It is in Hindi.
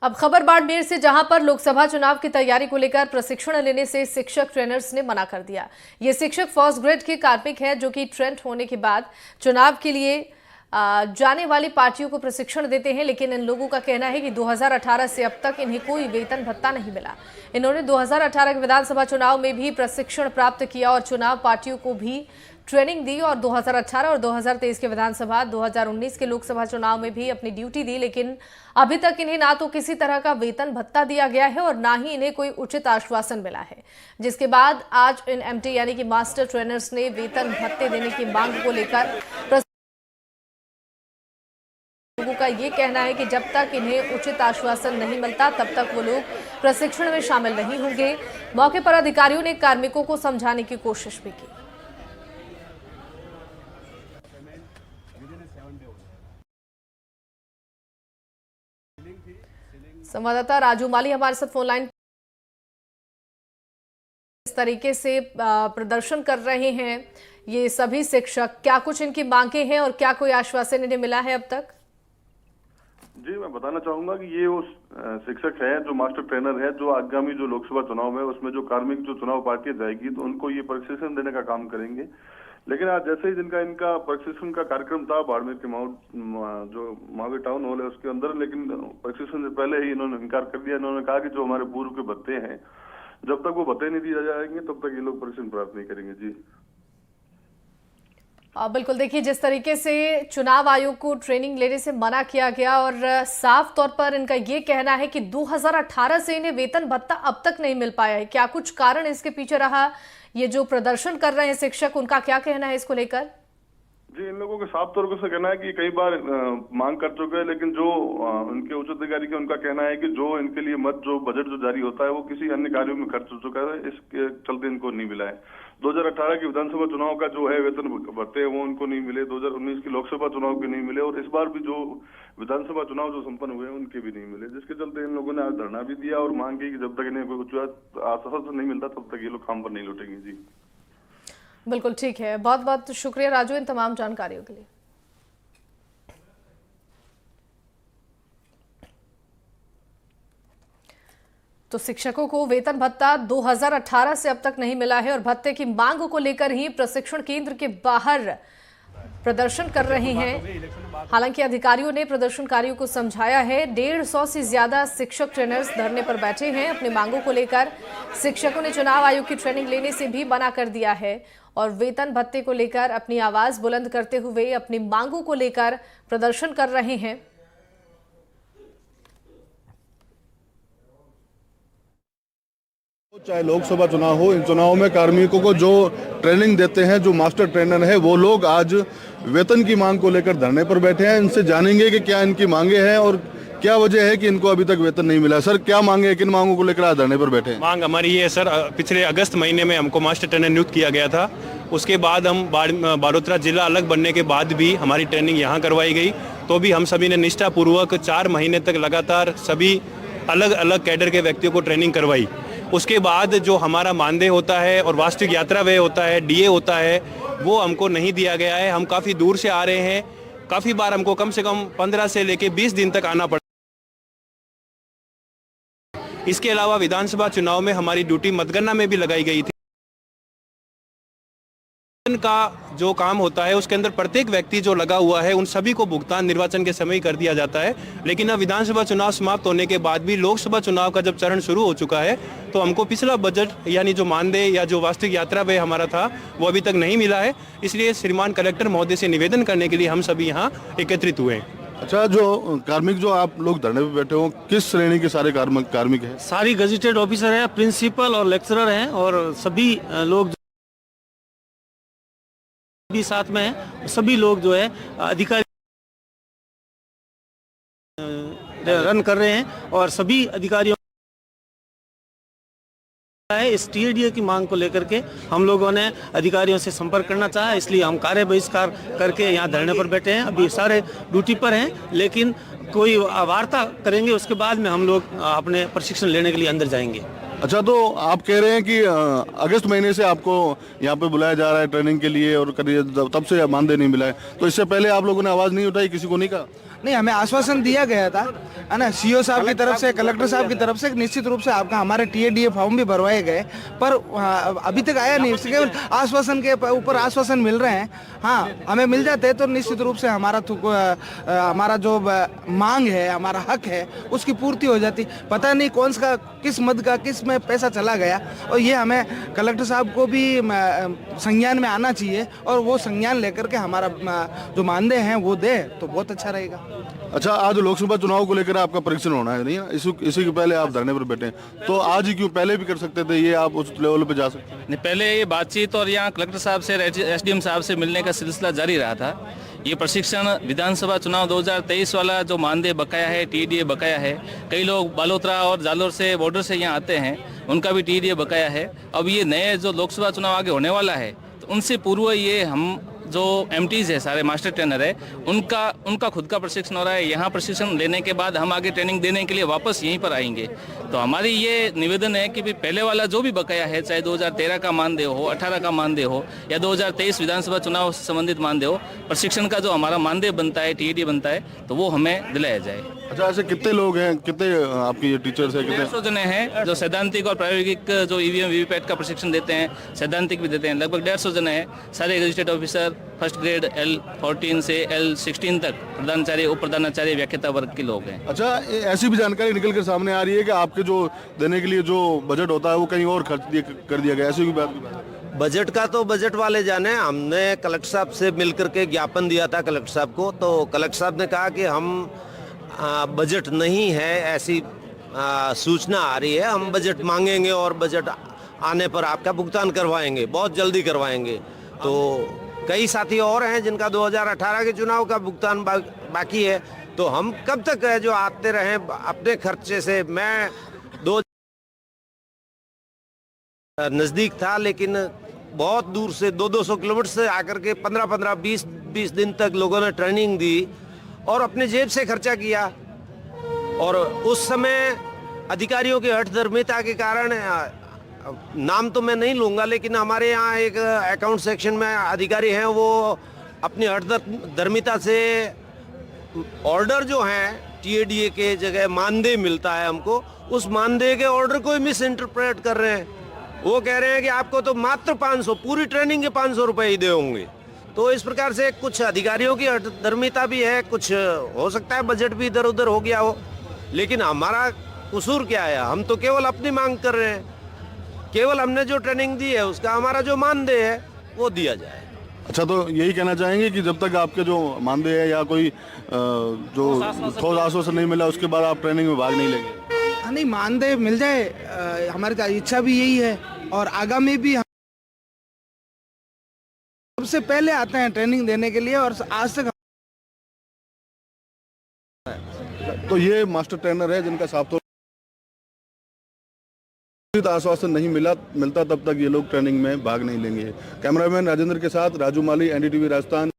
अब खबर बाड़मेर से, जहां पर लोकसभा चुनाव की तैयारी को लेकर प्रशिक्षण लेने से शिक्षक ट्रेनर्स ने मना कर दिया। ये शिक्षक फर्स्ट ग्रेड के कार्मिक हैं जो कि ट्रेंड होने के बाद चुनाव के लिए जाने वाली पार्टियों को प्रशिक्षण देते हैं, लेकिन इन लोगों का कहना है कि 2018 से अब तक इन्हें कोई वेतन भत्ता नहीं मिला। इन्होंने 2018 के विधानसभा चुनाव में भी प्रशिक्षण प्राप्त किया और चुनाव पार्टियों को भी ट्रेनिंग दी और 2018 और 2023 के विधानसभा, 2019 के लोकसभा चुनाव में भी अपनी ड्यूटी दी, लेकिन अभी तक इन्हें ना तो किसी तरह का वेतन भत्ता दिया गया है और ना ही इन्हें कोई उचित आश्वासन मिला है। जिसके बाद आज इन एमटी यानी कि मास्टर ट्रेनर्स ने वेतन भत्ते देने की मांग को लेकर लोगों का ये कहना है कि जब तक इन्हें उचित आश्वासन नहीं मिलता तब तक वो लोग प्रशिक्षण में शामिल नहीं होंगे। मौके पर अधिकारियों ने कार्मिकों को समझाने की कोशिश भी की। संवाददाता राजू माली हमारे साथ फोन लाइन। इस तरीके से प्रदर्शन कर रहे हैं ये सभी शिक्षक, क्या कुछ इनकी मांगे हैं और क्या कोई आश्वासन इन्हें मिला है अब तक? जी, मैं बताना चाहूंगा कि ये वो शिक्षक है जो मास्टर ट्रेनर है, जो आगामी जो लोकसभा चुनाव है उसमें जो कार्मिक जो चुनाव पार्टी जाएगी तो उनको ये प्रशिक्षण देने का काम करेंगे। लेकिन आज जैसे ही इनका प्रशिक्षण का कार्यक्रम था बाड़मेर के जो मावे टाउन हॉल है उसके अंदर, लेकिन प्रशिक्षण से पहले ही इन्होंने इनकार कर दिया। इन्होंने कहा कि जो हमारे पूर्व के भत्ते हैं, जब तक वो भत्ते नहीं दिए जाएंगे तब तक ये लोग प्रशिक्षण प्राप्त नहीं करेंगे। जी बिल्कुल, देखिए जिस तरीके से चुनाव आयोग को ट्रेनिंग लेने से मना किया गया और साफ तौर पर इनका ये कहना है कि 2018 से इन्हें वेतन भत्ता अब तक नहीं मिल पाया है। क्या कुछ कारण इसके पीछे रहा? ये जो प्रदर्शन कर रहे हैं शिक्षक, उनका क्या कहना है इसको लेकर? जी, इन लोगों के साफ तौर पर कहना है कि कई बार मांग कर चुके हैं, लेकिन जो उनके उच्च अधिकारी के उनका कहना है कि जो इनके लिए जो बजट जो जारी होता है वो किसी अन्य कार्यों में खर्च हो चुका है, इसके चलते इनको नहीं मिला है। 2018 के विधानसभा चुनाव का जो है वेतन भत्ते वो उनको नहीं मिले, 2019 के लोकसभा चुनाव के नहीं मिले और इस बार भी जो विधानसभा चुनाव जो संपन्न हुए उनके भी नहीं मिले, जिसके चलते इन लोगों ने आज धरना भी दिया और मांग की कि जब तक इन्हें कोई उचित आश्वासन नहीं मिलता तब तक ये लोग काम पर नहीं लौटेंगे। जी बिल्कुल ठीक है, बहुत बहुत शुक्रिया राजू इन तमाम जानकारियों के लिए। तो शिक्षकों को वेतन भत्ता 2018 से अब तक नहीं मिला है और भत्ते की मांग को लेकर ही प्रशिक्षण केंद्र के बाहर प्रदर्शन कर रहे हैं। हालांकि अधिकारियों ने प्रदर्शनकारियों को समझाया है। 150 से ज्यादा शिक्षक ट्रेनर्स धरने पर बैठे हैं अपनी मांगों को लेकर। शिक्षकों ने चुनाव आयोग की ट्रेनिंग लेने से भी मना कर दिया है और वेतन भत्ते को लेकर अपनी आवाज बुलंद करते हुए अपनी मांगों को लेकर प्रदर्शन कर रहे हैं। चाहे लोकसभा चुनाव हो, इन चुनावों में कार्मिकों को जो ट्रेनिंग देते हैं, जो मास्टर ट्रेनर है, वो लोग आज वेतन की मांग को लेकर धरने पर बैठे हैं। इनसे जानेंगे कि क्या इनकी मांगे हैं और क्या वजह है कि इनको अभी तक वेतन नहीं मिला। सर, क्या मांगे, किन मांगों को लेकर आज धरने पर बैठे हैं? मांग हमारी ये है सर, पिछले अगस्त महीने में हमको मास्टर ट्रेनर नियुक्त किया गया था। उसके बाद हम बाड़ोतरा जिला अलग बनने के बाद भी हमारी ट्रेनिंग यहाँ करवाई गई, तो भी हम सभी ने निष्ठापूर्वक 4 महीने तक लगातार सभी अलग अलग कैडर के व्यक्तियों को ट्रेनिंग करवाई। उसके बाद जो हमारा मानदेय होता है और वास्तविक यात्रा व्यय होता है, डीए होता है, वो हमको नहीं दिया गया है। हम काफ़ी दूर से आ रहे हैं, काफ़ी बार हमको कम से कम 15 से लेके 20 दिन तक आना पड़ा। इसके अलावा विधानसभा चुनाव में हमारी ड्यूटी मतगणना में भी लगाई गई थी। का जो काम होता है उसके अंदर प्रत्येक व्यक्ति जो लगा हुआ है उन सभी को भुगतान निर्वाचन के समय कर दिया जाता है। लेकिन अब विधानसभा चुनाव समाप्त होने के बाद भी लोकसभा चुनाव का जब चरण शुरू हो चुका है तो हमको पिछला बजट यानी जो मानदेय या जो वास्तविक यात्रा व्यय हमारा था वो अभी तक नहीं मिला है। इसलिए श्रीमान कलेक्टर महोदय से निवेदन करने के लिए हम सभी यहाँ एकत्रित हुए हैं। अच्छा, जो कार्मिक जो आप लोग धरने पर बैठे हो, किस श्रेणी के सारे कार्मिक हैं? सारी गजेटेड ऑफिसर हैं, प्रिंसिपल और लेक्चरर हैं और सभी लोग भी साथ में हैं। सभी लोग जो है अधिकारी रन कर रहे हैं और सभी अधिकारियों इस टीएडीए की मांग को लेकर के हम लोगों ने अधिकारियों से संपर्क करना चाहा, इसलिए हम कार्य बहिष्कार करके यहाँ धरने पर बैठे हैं। अभी सारे ड्यूटी पर हैं, लेकिन कोई वार्ता करेंगे उसके बाद में हम लोग अपने प्रशिक्षण लेने के लिए अंदर जाएंगे। अच्छा, तो आप कह रहे हैं कि अगस्त महीने से आपको यहाँ पे बुलाया जा रहा है ट्रेनिंग के लिए और तब से मानदेय नहीं मिला है, तो इससे पहले आप लोगों ने आवाज़ नहीं उठाई, किसी को नहीं कहा? नहीं, हमें आश्वासन दिया गया था, है ना, सीओ साहब की तरफ से, कलेक्टर साहब की तरफ से, निश्चित रूप से आपका हमारे टीएडीए फॉर्म भी भरवाए गए, पर अभी तक आया नहीं। केवल आश्वासन के ऊपर आश्वासन मिल रहे हैं। हाँ, हमें मिल जाते तो निश्चित रूप से हमारा जो मांग है, हमारा हक है, उसकी पूर्ति हो जाती। पता नहीं कौन सा, किस मद का, किस में पैसा चला गया, और ये हमें कलेक्टर साहब को भी संज्ञान में आना चाहिए, और वो संज्ञान लेकर के हमारा जो मानदेय हैं वो दे तो बहुत अच्छा रहेगा। अच्छा, आज लोकसभा चुनाव को लेकर आपका परीक्षण होना है, नहीं? इसी के पहले आप धरने पर बैठे हैं, तो आज ही क्यों? पहले भी कर सकते थे, ये आप उस लेवल पे जा सकते हैं। नहीं, पहले ये बातचीत और यहाँ कलेक्टर साहब से, एसडीएम साहब से मिलने का सिलसिला जारी रहा था। ये प्रशिक्षण विधानसभा चुनाव 2023 वाला जो मानदेय बकाया है, टीडीए बकाया है, कई लोग बालोतरा और जालोर से, बॉर्डर से यहाँ आते हैं, उनका भी टीडीए बकाया है। अब ये नए जो लोकसभा चुनाव आगे होने वाला है, तो उनसे पूर्व ये हम जो एमटीज है, सारे मास्टर ट्रेनर है, उनका खुद का प्रशिक्षण हो रहा है। यहाँ प्रशिक्षण लेने के बाद हम आगे ट्रेनिंग देने के लिए वापस यहीं पर आएंगे। तो हमारी ये निवेदन है कि पहले वाला जो भी बकाया है, चाहे 2013 का मानदेय हो, 18 का मानदेय हो, या 2023 विधानसभा चुनाव से संबंधित मानदेय हो, प्रशिक्षण का जो हमारा मानदेय बनता है, टीईडी बनता है, तो वो हमें दिलाया जाए। अच्छा, ऐसे कितने लोग हैं, कितने आपके टीचर्स हैं? 150 जने हैं जो सैद्धांतिक और प्रायोगिक जो ईवीएम वीवीपैट का प्रशिक्षण देते हैं, सैद्धांतिक भी देते हैं। लगभग 150 जने हैं, सारे registered officer, first grade L14 से L16 तक, प्रधानाचार्य, उप प्रधानाचार्य, व्याख्याता वर्ग के लोग हैं। अच्छा, ऐसी भी जानकारी निकल कर सामने आ रही है कि आपके जो देने के लिए जो बजट होता है वो कहीं और खर्च कर दिया गया, ऐसी भी बात है? बजट का तो बजट वाले जाने। हमने कलेक्टर साहब से मिलकर के ज्ञापन दिया था कलेक्टर साहब को, तो कलेक्टर साहब ने कहा कि हम बजट नहीं है, ऐसी सूचना आ रही है, हम बजट मांगेंगे और बजट आने पर आपका भुगतान करवाएंगे, बहुत जल्दी करवाएंगे। तो कई साथी और हैं जिनका 2018 के चुनाव का भुगतान बाकी है, तो हम कब तक है जो आते रहे अपने खर्चे से। मैं नज़दीक था, लेकिन बहुत दूर से 200 किलोमीटर से आकर के 15-15, 20 दिन तक लोगों ने ट्रेनिंग दी और अपने जेब से खर्चा किया। और उस समय अधिकारियों की हठधर्मिता के कारण, नाम तो मैं नहीं लूँगा, लेकिन हमारे यहाँ एक अकाउंट सेक्शन में अधिकारी हैं, वो अपनी हठधर्मिता से ऑर्डर जो हैं टीएडीए के जगह मानदेय मिलता है हमको, उस मानदेय के ऑर्डर को ही मिस इंटरप्रेट कर रहे हैं। वो कह रहे हैं कि आपको तो मात्र 500, पूरी ट्रेनिंग के 500 रुपये ही दे होंगे। तो इस प्रकार से कुछ अधिकारियों की हठधर्मिता भी है, कुछ हो सकता है बजट भी इधर उधर हो गया हो, लेकिन हमारा कसूर क्या है? हम तो केवल अपनी मांग कर रहे हैं, केवल हमने जो ट्रेनिंग दी है उसका हमारा जो मानदेय है वो दिया जाए। अच्छा, तो यही कहना चाहेंगे कि जब तक आपके जो मानदेय है या कोई जो ठोस आश्वासन नहीं मिला, उसके बाद आप ट्रेनिंग में भाग नहीं लेंगे? नहीं, मानदेय मिल जाए, हमारी इच्छा भी यही है, और आगामी भी सबसे पहले आते हैं ट्रेनिंग देने के लिए, और आज तक। तो ये मास्टर ट्रेनर है जिनका साफ तौर आश्वासन नहीं मिलता, तब तक ये लोग ट्रेनिंग में भाग नहीं लेंगे। कैमरामैन राजेंद्र के साथ राजू माली, एनडीटीवी राजस्थान।